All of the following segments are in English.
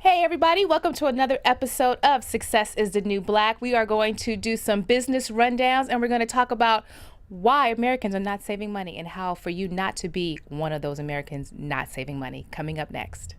Hey everybody, welcome to another episode of Success is the New Black. We are going to do some business rundowns and we're going to talk about why Americans are not saving money and how for you not to be one of those Americans not saving money. Coming up next.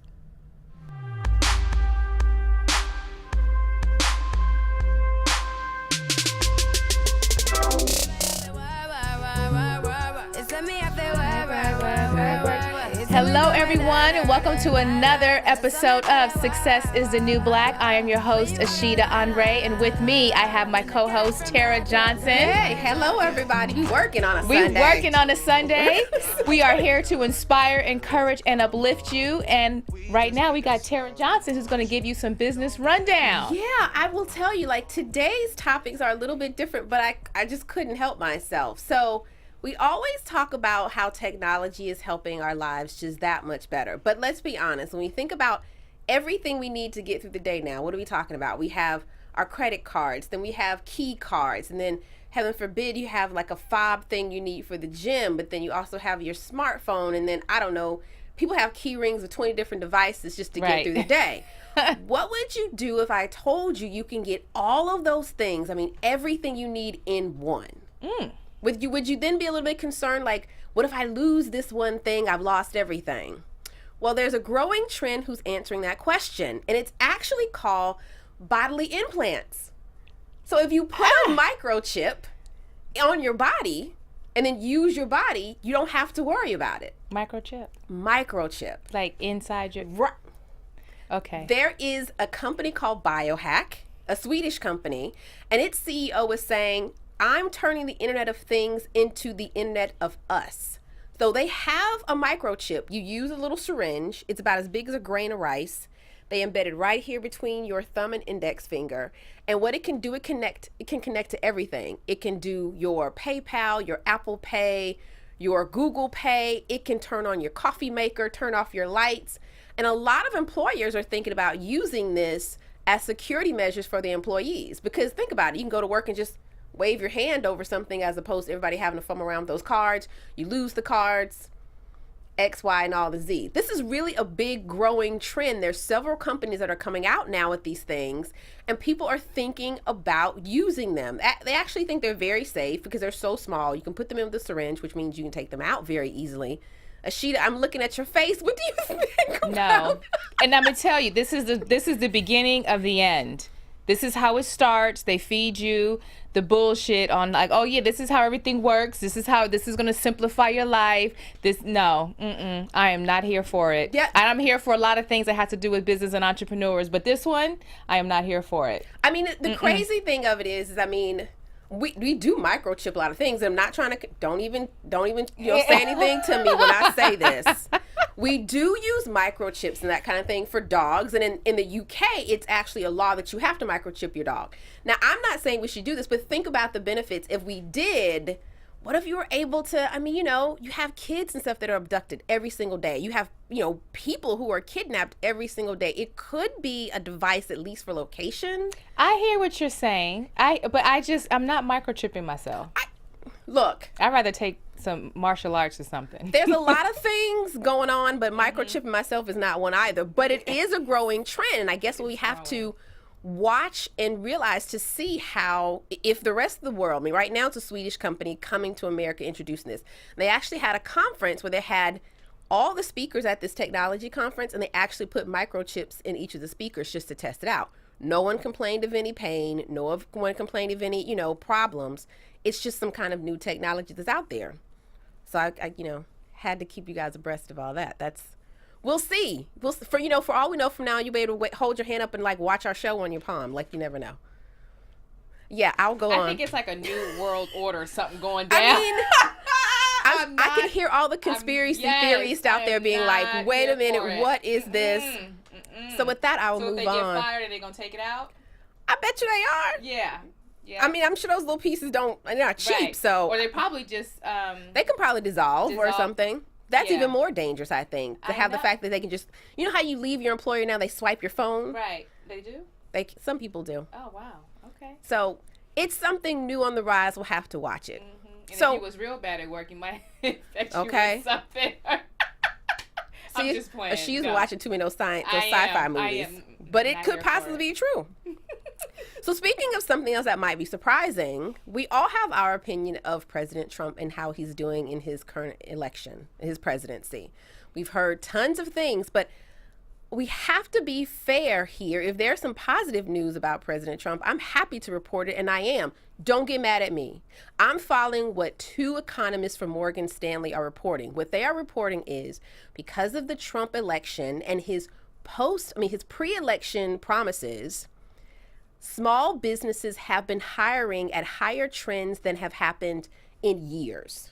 Hello everyone and welcome to another episode of Success is the New Black. I am your host Ashida Onrae, and with me I have my co-host Tara Johnson. Hey, hello everybody. We working on a Sunday. We working on a Sunday. We are here to inspire, encourage, and uplift you. And right now we got Tara Johnson who's going to give you some business rundown. Yeah, I will tell you, like, today's topics are a little bit different, but I just couldn't help myself. So we always talk about how technology is helping our lives just that much better. But let's be honest, when we think about everything we need to get through the day now, what are we talking about? We have our credit cards, then we have key cards, and then heaven forbid you have like a fob thing you need for the gym, but then you also have your smartphone, and then I don't know, people have key rings with 20 different devices just to get through the day. What would you do if I told you you can get all of those things, I mean everything you need in one? Would you then be a little bit concerned, like, what if I lose this one thing? I've lost everything. Well, there's a growing trend who's answering that question, and it's actually called bodily implants. So if you put a microchip on your body and then use your body, you don't have to worry about it. Microchip. Like inside your... Right. Okay. There is a company called Biohack, a Swedish company, and its CEO is saying, I'm turning the Internet of Things into the Internet of Us. So they have a microchip. You use a little syringe. It's about as big as a grain of rice. They embed it right here between your thumb and index finger. And what it can do, it can connect to everything. It can do your PayPal, your Apple Pay, your Google Pay. It can turn on your coffee maker, turn off your lights. And a lot of employers are thinking about using this as security measures for the employees. Because think about it, you can go to work and just wave your hand over something as opposed to everybody having to fumble around with those cards. You lose the cards, X, Y, and all the Z. This is really a big growing trend. There's several companies that are coming out now with these things, and people are thinking about using them. They actually think they're very safe because they're so small. You can put them in with a syringe, which means you can take them out very easily. Ashida, I'm looking at your face. What do you think about? No. And I'm going to tell you, this is the beginning of the end. This is how it starts. They feed you the bullshit on like, oh yeah, this is how everything works. This is going to simplify your life. I am not here for it. Yeah. And I'm here for a lot of things that have to do with business and entrepreneurs, but this one, I am not here for it. I mean, the crazy thing of it is I mean, we do microchip a lot of things. I'm not trying to, don't even say anything to me when I say this. We do use microchips and that kind of thing for dogs. And in the UK, it's actually a law that you have to microchip your dog. Now, I'm not saying we should do this, but think about the benefits. If we did, what if you were able to, I mean, you have kids and stuff that are abducted every single day. You have, people who are kidnapped every single day. It could be a device, at least for location. I hear what you're saying. I'm not microchipping myself. Look. I'd rather take some martial arts or something. There's a lot of things going on, but microchipping myself is not one either. But it is a growing trend, and I guess we have to watch and realize to see how, if the rest of the world, I mean, right now it's a Swedish company coming to America introducing this. They actually had a conference where they had all the speakers at this technology conference, and they actually put microchips in each of the speakers just to test it out. No one complained of any pain. No one complained of any, problems. It's just some kind of new technology that's out there. So I had to keep you guys abreast of all that. We'll see. For all we know from now, you'll be able to hold your hand up and like watch our show on your palm. Like, you never know. Yeah, I'll go on. I think it's like a new world order or something going down. I mean, I can hear all the conspiracy theorists out there being like, wait a minute, what is this? So with that, I will move on. So if they get fired, are they going to take it out? I bet you they are. Yeah. I mean, I'm sure those little pieces they're not cheap, so. Or they probably just. They can probably dissolve or something. That's even more dangerous, I think, to have the fact that they can just, how you leave your employer now, they swipe your phone? Right. They do? Some people do. Oh, wow. Okay. So it's something new on the rise. We'll have to watch it. And if you was real bad at work, you might infect you with something. I'm just playing. She's watching too many of those sci-fi movies. but it could possibly be true. So speaking of something else that might be surprising, we all have our opinion of President Trump and how he's doing in his current election, his presidency. We've heard tons of things, but we have to be fair here. If there's some positive news about President Trump, I'm happy to report it, and I am. Don't get mad at me. I'm following what two economists from Morgan Stanley are reporting. What they are reporting is because of the Trump election and his pre-election promises, small businesses have been hiring at higher trends than have happened in years.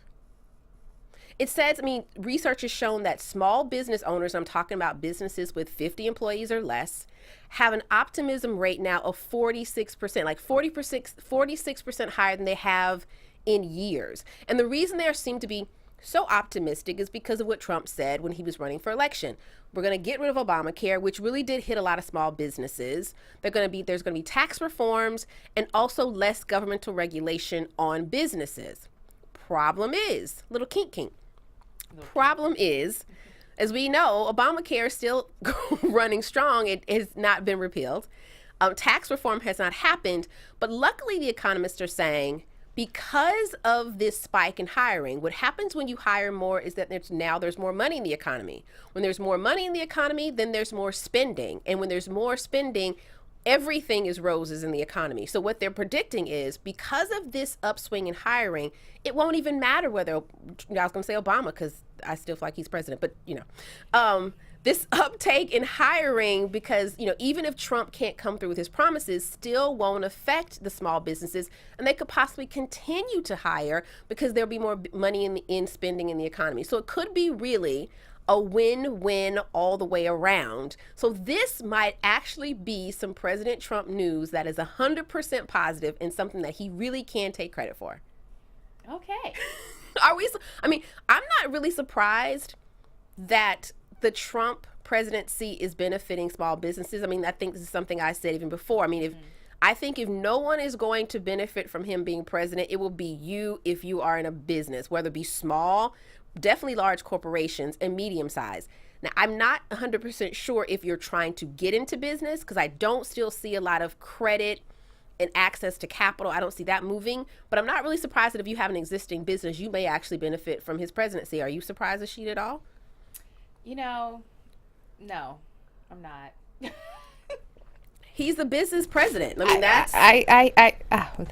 It says, research has shown that small business owners, I'm talking about businesses with 50 employees or less, have an optimism rate now of 46%, like 46% higher than they have in years. And the reason they seem to be so optimistic is because of what Trump said when he was running for election. We're going to get rid of Obamacare, which really did hit a lot of small businesses. There's going to be tax reforms and also less governmental regulation on businesses. Problem is, little kink. Problem is, as we know, Obamacare is still running strong. It has not been repealed. Tax reform has not happened. But luckily, the economists are saying because of this spike in hiring, what happens when you hire more is that there's more money in the economy. When there's more money in the economy, then there's more spending. And when there's more spending, everything is roses in the economy. So what they're predicting is because of this upswing in hiring, it won't even matter whether, I was going to say Obama because I still feel like he's president, but this uptake in hiring, because, even if Trump can't come through with his promises, still won't affect the small businesses, and they could possibly continue to hire because there'll be more money in spending in the economy. So it could be really a win-win all the way around. So this might actually be some President Trump news that is 100% positive and something that he really can take credit for. Okay. I'm not really surprised that the Trump presidency is benefiting small businesses. I think this is something I said even before. I think if no one is going to benefit from him being president, it will be you if you are in a business, whether it be small, definitely large corporations, and medium size. Now, I'm not 100% sure if you're trying to get into business because I don't still see a lot of credit and access to capital. I don't see that moving, but I'm not really surprised that if you have an existing business, you may actually benefit from his presidency. Are you surprised, Ashida, at all? No, I'm not. He's the business president. It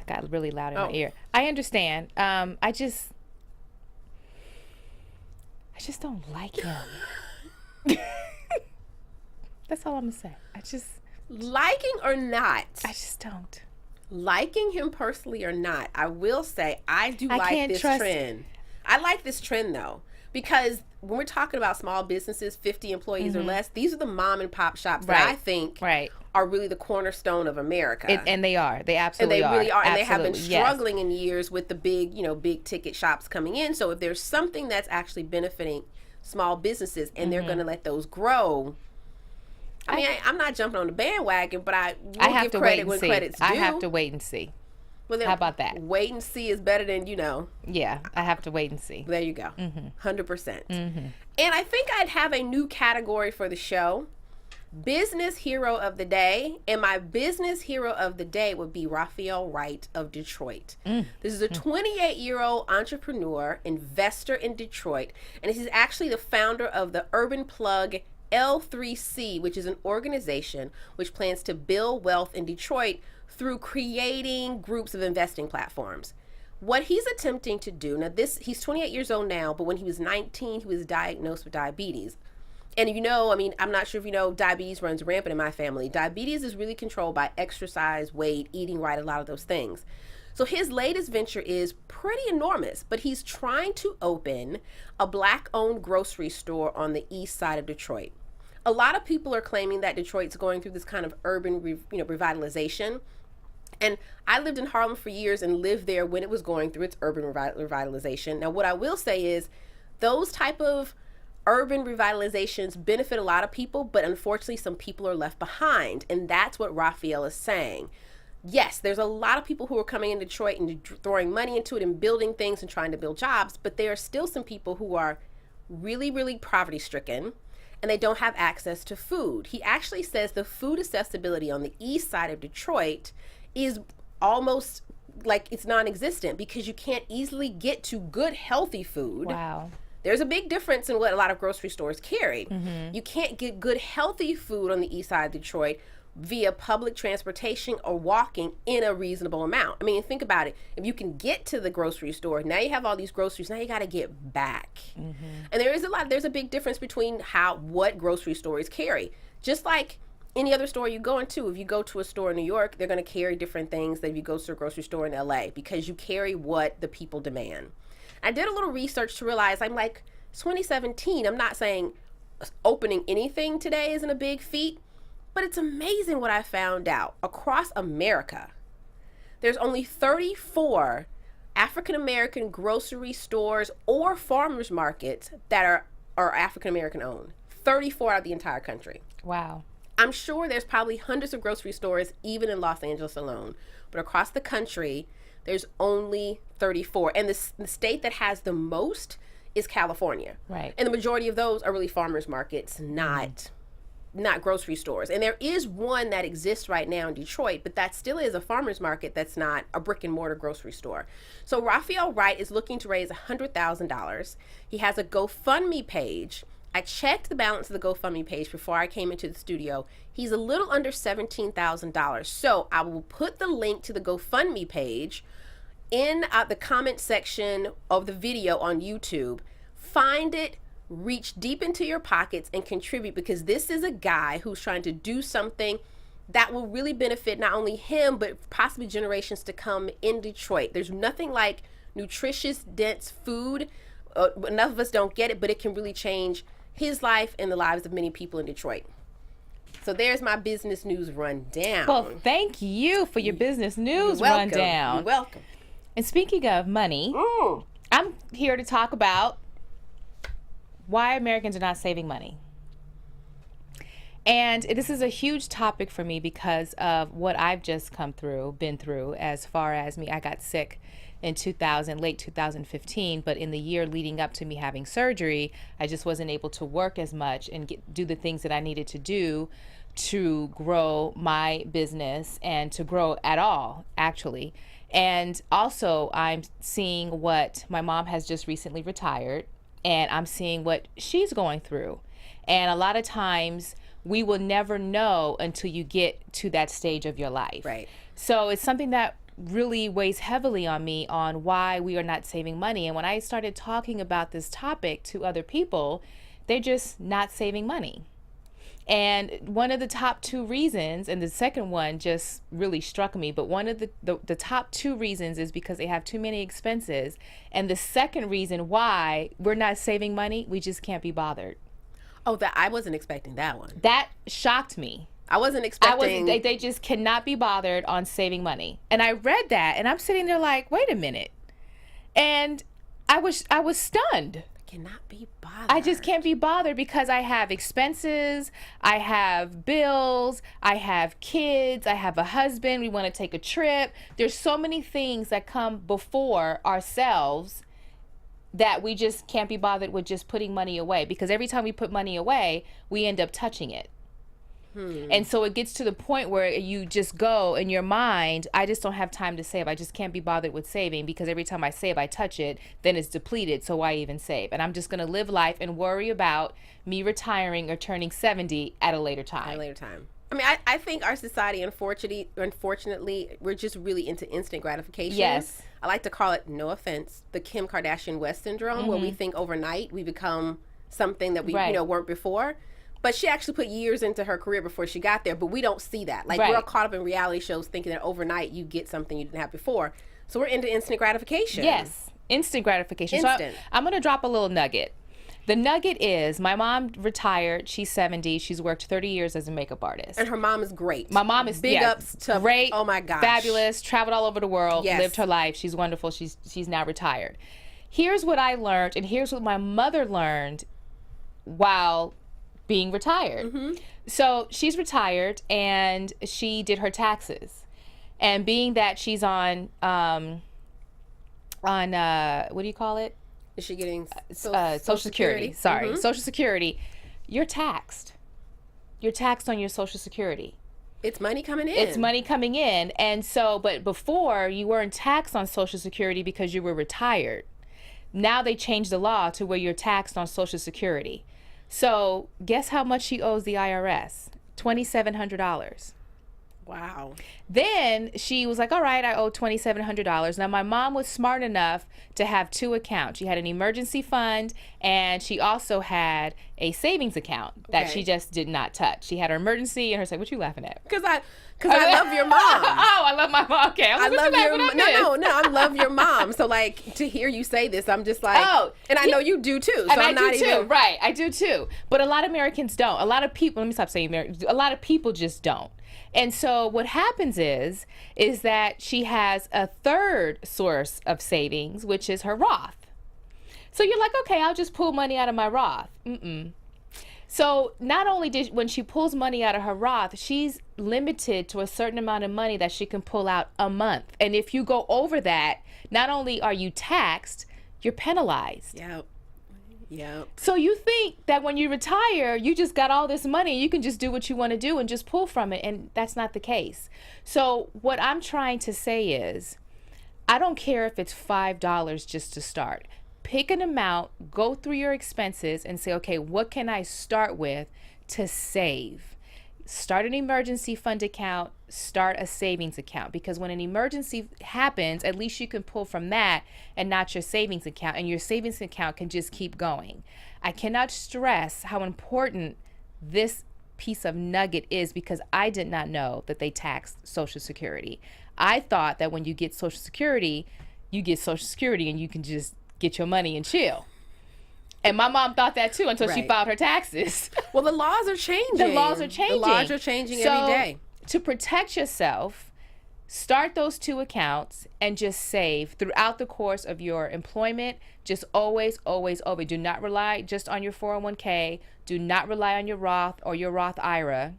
got really loud in my ear. I understand. I just don't like him. That's all I'm gonna say. Liking or not, I just don't. Liking him personally or not, I will say I do like this trend. I like this trend though, because when we're talking about small businesses, 50 employees or less, these are the mom and pop shops that I think are really the cornerstone of America. And they are. They absolutely are. And they really are. And Absolutely. they have been struggling in years with the big ticket shops coming in. So if there's something that's actually benefiting small businesses and they're going to let those grow, I'm not jumping on the bandwagon, but I will give credit when credit's due. I have to wait and see. Well, then, how about that? Wait and see is better than, Yeah, I have to wait and see. There you go. 100%. And I think I'd have a new category for the show. Business hero of the day. And my business hero of the day would be Raphael Wright of Detroit. This is a 28-year-old entrepreneur, investor in Detroit. And he's actually the founder of the Urban Plug L3C, which is an organization which plans to build wealth in Detroit through creating groups of investing platforms. What he's attempting to do, he's 28 years old now, but when he was 19, he was diagnosed with diabetes. And I'm not sure if you know, diabetes runs rampant in my family. Diabetes is really controlled by exercise, weight, eating right, a lot of those things. So his latest venture is pretty enormous, but he's trying to open a Black-owned grocery store on the east side of Detroit. A lot of people are claiming that Detroit's going through this kind of urban revitalization. And I lived in Harlem for years and lived there when it was going through its urban revitalization. Now, what I will say is those type of urban revitalizations benefit a lot of people, but unfortunately some people are left behind. And that's what Raphael is saying. Yes, there's a lot of people who are coming in Detroit and throwing money into it and building things and trying to build jobs, but there are still some people who are really, really poverty stricken. and they don't have access to food. He actually says the food accessibility on the east side of Detroit is almost like it's non-existent because you can't easily get to good, healthy food. Wow. There's a big difference in what a lot of grocery stores carry. You can't get good, healthy food on the east side of Detroit via public transportation or walking in a reasonable amount. I mean, think about it. If you can get to the grocery store, now you have all these groceries, now you got to get back. And there's a big difference between what grocery stores carry. Just like any other store you go into, if you go to a store in New York, they're going to carry different things than if you go to a grocery store in LA because you carry what the people demand. I did a little research to realize I'm like, 2017, I'm not saying opening anything today isn't a big feat, but it's amazing what I found out. Across America, there's only 34 African American grocery stores or farmers markets that are African American owned. 34 out of the entire country. Wow. I'm sure there's probably hundreds of grocery stores even in Los Angeles alone, but across the country there's only 34, and the state that has the most is California. Right. And the majority of those are really farmers markets, not grocery stores. And there is one that exists right now in Detroit, but that still is a farmer's market that's not a brick and mortar grocery store. So Raphael Wright is looking to raise $100,000. He has a GoFundMe page. I checked the balance of the GoFundMe page before I came into the studio. He's a little under $17,000. So I will put the link to the GoFundMe page in the comment section of the video on YouTube. Find it, reach deep into your pockets and contribute, because this is a guy who's trying to do something that will really benefit not only him, but possibly generations to come in Detroit. There's nothing like nutritious, dense food. Enough of us don't get it, but it can really change his life and the lives of many people in Detroit. So there's my business news rundown. Well, thank you for your business news rundown. You're welcome. And speaking of money, I'm here to talk about why Americans are not saving money. And this is a huge topic for me because of what I've just been through, as far as me. I got sick in late 2015, but in the year leading up to me having surgery, I just wasn't able to work as much and do the things that I needed to do to grow my business and to grow at all, actually. And also, I'm seeing what my mom has just recently retired, and I'm seeing what she's going through. And a lot of times, we will never know until you get to that stage of your life. Right. So it's something that really weighs heavily on me on why we are not saving money. And when I started talking about this topic to other people, they're just not saving money. And one of the top two reasons, and the second one just really struck me, but one of the top two reasons is because they have too many expenses. And the second reason why we're not saving money, we just can't be bothered. Oh, I wasn't expecting that one. That shocked me. I wasn't expecting. They just cannot be bothered on saving money. And I read that, and I'm sitting there like, wait a minute. And I was stunned. Cannot be bothered. I just can't be bothered because I have expenses, I have bills, I have kids, I have a husband, we want to take a trip. There's so many things that come before ourselves that we just can't be bothered with just putting money away, because every time we put money away, we end up touching it. And so it gets to the point where you just go in your mind, I just don't have time to save. I just can't be bothered with saving, because every time I save, I touch it, then it's depleted. So why even save? And I'm just going to live life and worry about me retiring or turning 70 at a later time. At a later time. I mean, I think our society, unfortunately, we're just really into instant gratification. Yes. I like to call it, no offense, the Kim Kardashian West syndrome, where we think overnight we become something that we weren't before. But she actually put years into her career before she got there, but we don't see that. Like, we're caught up in reality shows thinking that overnight you get something you didn't have before. So we're into instant gratification. Yes, instant gratification. Instant. So I'm going to drop a little nugget. The nugget is, my mom retired. She's 70. She's worked 30 years as a makeup artist. And her mom is great. My mom is big ups to great. Oh my gosh, fabulous. Traveled all over the world. Yes. Lived her life. She's wonderful. She's now retired. Here's what I learned, and here's what my mother learned while being retired. So she's retired, and she did her taxes, and being that she's on what do you call it? Is she getting Social Security. Sorry, Social Security. you're taxed. You're taxed on your Social Security. It's money coming in. It's money coming in. And so, but before, you weren't taxed on Social Security because you were retired. Now they changed the law to where you're taxed on Social Security. So guess how much she owes the IRS? $2,700. Wow. Then she was like, all right, I owe $2,700. Now, my mom was smart enough to have two accounts. She had an emergency fund, and she also had a savings account that she just did not touch. She had her emergency, and her what you laughing at? Because I love your mom. Oh, I love my mom. Okay. I love your mom. No, I love your mom. So, like, to hear you say this, I'm just like, and I know you do too. So and I'm I not do even... too. Right, I do too. But a lot of Americans don't. A lot of people, let me stop saying Americans, a lot of people just don't. And so what happens is that she has a third source of savings, which is her Roth. So you're like, okay, I'll just pull money out of my Roth. So not only when she pulls money out of her Roth, she's limited to a certain amount of money that she can pull out a month. And if you go over that, not only are you taxed, you're penalized. Yep. So you think that when you retire, you just got all this money, you can just do what you want to do and just pull from it. And that's not the case. So what I'm trying to say is, I don't care if it's $5 just to start. Pick an amount, go through your expenses and say, okay, what can I start with to save? Start an emergency fund account, start a savings account, because when an emergency happens, at least you can pull from that and not your savings account, and your savings account can just keep going. I cannot stress how important this piece of nugget is, because I did not know that they taxed Social Security. I thought that when you get Social Security, you get Social Security and you can just get your money and chill. And my mom thought that too until she filed her taxes. Well, the laws are changing. The laws are changing every day. To protect yourself, start those two accounts and just save throughout the course of your employment. Just always, always, always. Do not rely just on your 401k. Do not rely on your Roth or your Roth IRA.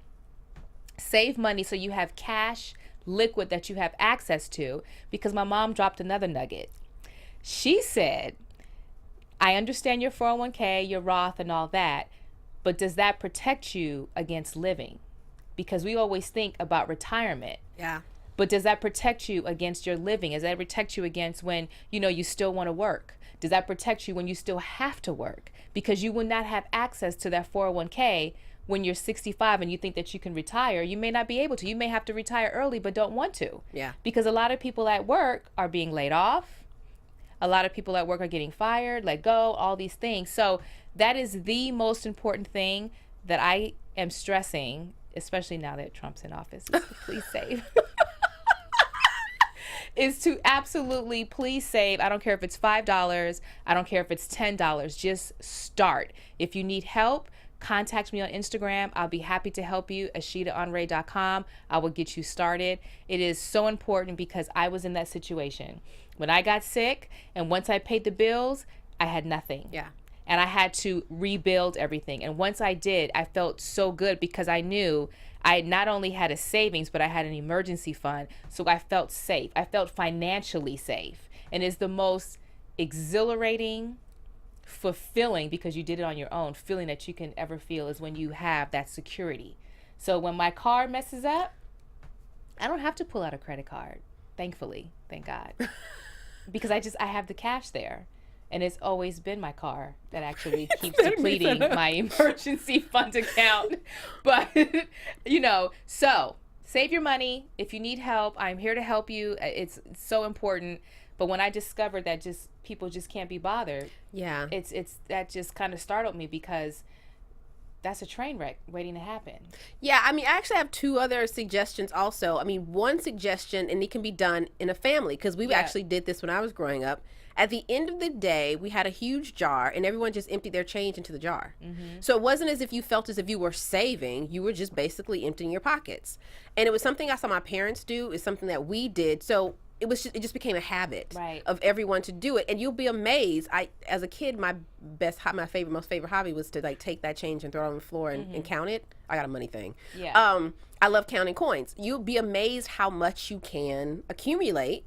Save money so you have cash, liquid that you have access to, because my mom dropped another nugget. She said, I understand your 401k, your Roth and all that, but does that protect you against living? Because we always think about retirement. Yeah. But does that protect you against your living? Does that protect you against when, you still want to work? Does that protect you when you still have to work? Because you will not have access to that 401k when you're 65 and you think that you can retire. You may not be able to. You may have to retire early but don't want to. Yeah. Because a lot of people at work are being laid off. A lot of people at work are getting fired, let go, all these things. So that is the most important thing that I am stressing, especially now that Trump's in office, is to please save. Is to absolutely please save. I don't care if it's $5. I don't care if it's $10. Just start. If you need help, contact me on Instagram. I'll be happy to help you. AshidaOnrae.com. I will get you started. It is so important because I was in that situation. When I got sick and once I paid the bills, I had nothing. Yeah. And I had to rebuild everything. And once I did, I felt so good because I knew I not only had a savings, but I had an emergency fund. So I felt safe. I felt financially safe. And it's the most exhilarating, fulfilling, because you did it on your own, feeling that you can ever feel is when you have that security. So when my car messes up, I don't have to pull out a credit card. Thankfully, thank God. Because I have the cash there. And it's always been my car that actually keeps depleting my emergency fund account. But, so save your money. If you need help, I'm here to help you. It's so important. But when I discovered that people just can't be bothered, yeah, it's that just kind of startled me, because that's a train wreck waiting to happen. Yeah, I actually have two other suggestions also. One suggestion, and it can be done in a family, because we actually did this when I was growing up. At the end of the day, we had a huge jar, and everyone just emptied their change into the jar. Mm-hmm. So it wasn't as if you felt as if you were saving. You were just basically emptying your pockets. And it was something I saw my parents do. It's something that we did. So it just became a habit of everyone to do it. And you'll be amazed. As a kid, my most favorite hobby was to take that change and throw it on the floor and count it. I got a money thing. Yeah. I love counting coins. You'll be amazed how much you can accumulate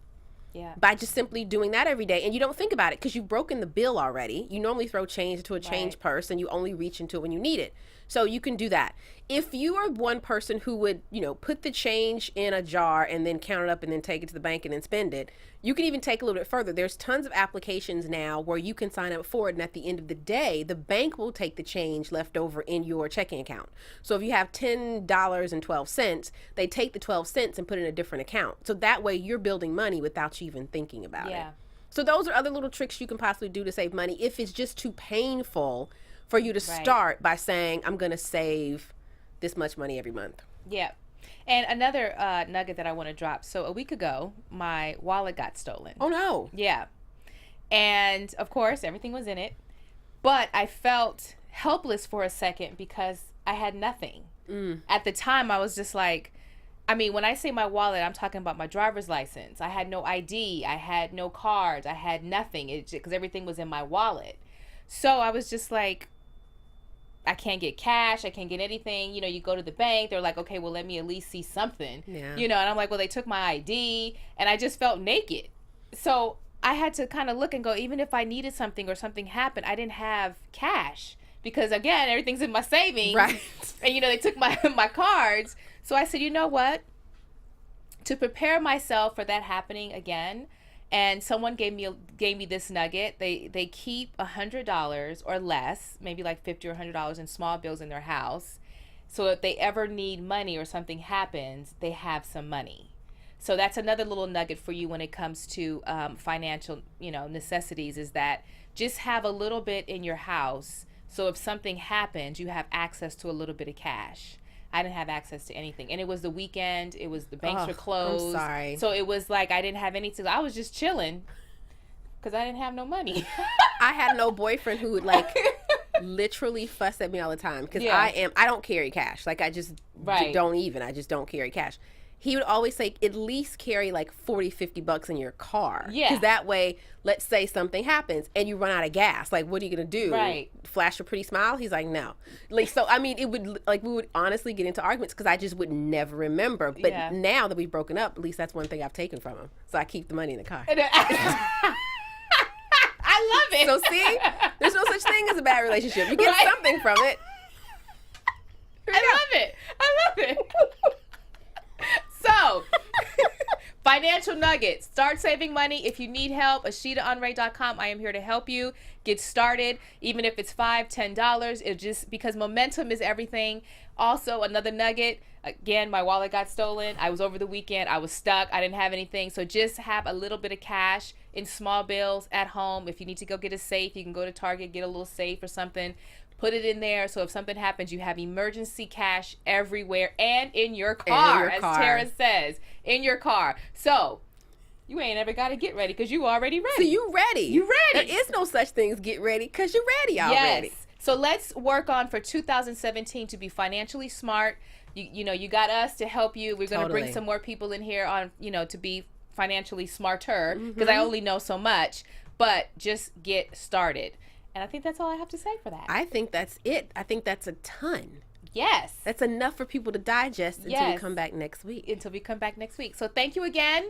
by just simply doing that every day. And you don't think about it because you've broken the bill already. You normally throw change into a change purse and you only reach into it when you need it. So you can do that. If you are one person who would, put the change in a jar and then count it up and then take it to the bank and then spend it, you can even take a little bit further. There's tons of applications now where you can sign up for it, and at the end of the day, the bank will take the change left over in your checking account. So if you have $10.12, they take the 12 cents and put it in a different account. So that way you're building money without you even thinking about it. So those are other little tricks you can possibly do to save money if it's just too painful for you to start by saying, I'm going to save this much money every month. Yeah. And another nugget that I want to drop. So a week ago, my wallet got stolen. Oh, no. Yeah. And, of course, everything was in it. But I felt helpless for a second because I had nothing. At the time, I was just like, when I say my wallet, I'm talking about my driver's license. I had no ID. I had no cards. I had nothing because everything was in my wallet. So I was just like, I can't get cash. I can't get anything. You go to the bank. They're like, okay, well, let me at least see something. Yeah. And I'm like, well, they took my ID. And I just felt naked. So I had to kind of look and go, even if I needed something or something happened, I didn't have cash. Because, again, everything's in my savings. Right. And, they took my cards. So I said, you know what? To prepare myself for that happening again, and someone gave me this nugget. They keep $100 or less, maybe like $50 or $100 in small bills in their house. So if they ever need money or something happens, they have some money. So that's another little nugget for you when it comes to financial, necessities, is that just have a little bit in your house. So if something happens, you have access to a little bit of cash. I didn't have access to anything. And it was the weekend. It was the banks were closed. I'm sorry. So it was like I didn't have anything. I was just chilling because I didn't have no money. I had no boyfriend who would literally fuss at me all the time because I don't carry cash. Like I just don't even. I just don't carry cash. He would always say, at least carry like $40-$50 in your car. Yeah. Because that way, let's say something happens and you run out of gas. Like, what are you going to do? Right. Flash a pretty smile? He's like, no. So, it would, we would honestly get into arguments because I just would never remember. But now that we've broken up, at least that's one thing I've taken from him. So I keep the money in the car. I love it. So see, there's no such thing as a bad relationship. You get something from it. I love it. So, financial nuggets. Start saving money. If you need help, AshidaOnrae.com. I am here to help you get started. Even if it's $5, $10, it just because momentum is everything. Also, another nugget. Again, my wallet got stolen. I was over the weekend. I was stuck. I didn't have anything. So just have a little bit of cash in small bills at home. If you need to go get a safe, you can go to Target, get a little safe or something. Put it in there, so if something happens, you have emergency cash everywhere and in your car, as Tara says, in your car. So you ain't ever got to get ready because you already ready. So you ready. You ready. There is no such thing as get ready because you're ready already. Yes. So let's work on for 2017 to be financially smart. You got us to help you. We're going to bring some more people in here on, to be financially smarter because I only know so much. But just get started. And I think that's all I have to say for that. I think that's it. I think that's a ton. Yes. That's enough for people to digest until we come back next week. So thank you again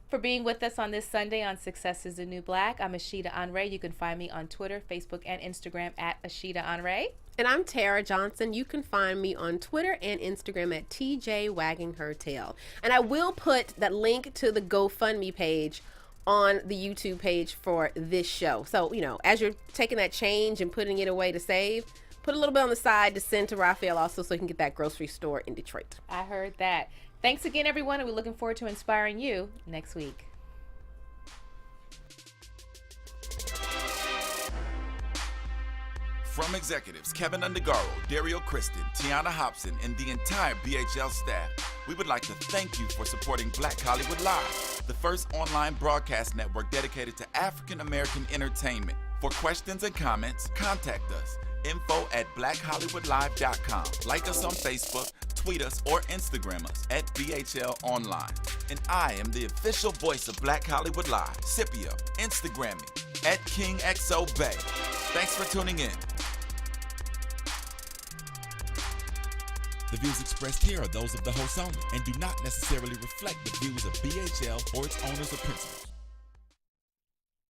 for being with us on this Sunday on Success is the New Black. I'm Ashida Onrae. You can find me on Twitter, Facebook, and Instagram at Ashida Onrae. And I'm Tara Johnson. You can find me on Twitter and Instagram at TJ Wagging Her Tail. And I will put that link to the GoFundMe page on the YouTube page for this show. So, as you're taking that change and putting it away to save, put a little bit on the side to send to Raphael also so he can get that grocery store in Detroit. I heard that. Thanks again, everyone, and we're looking forward to inspiring you next week. From executives Keven Undergaro, Dario Kristen, Tiana Hobson, and the entire BHL staff, we would like to thank you for supporting Black Hollywood Live, the first online broadcast network dedicated to African American entertainment. For questions and comments, contact us. info@blackhollywoodlive.com. Like us on Facebook, tweet us, or Instagram us at BHL Online. And I am the official voice of Black Hollywood Live, Scipio. Instagram me at KingXOBay. Thanks for tuning in. The views expressed here are those of the host only and do not necessarily reflect the views of BHL or its owners or principals.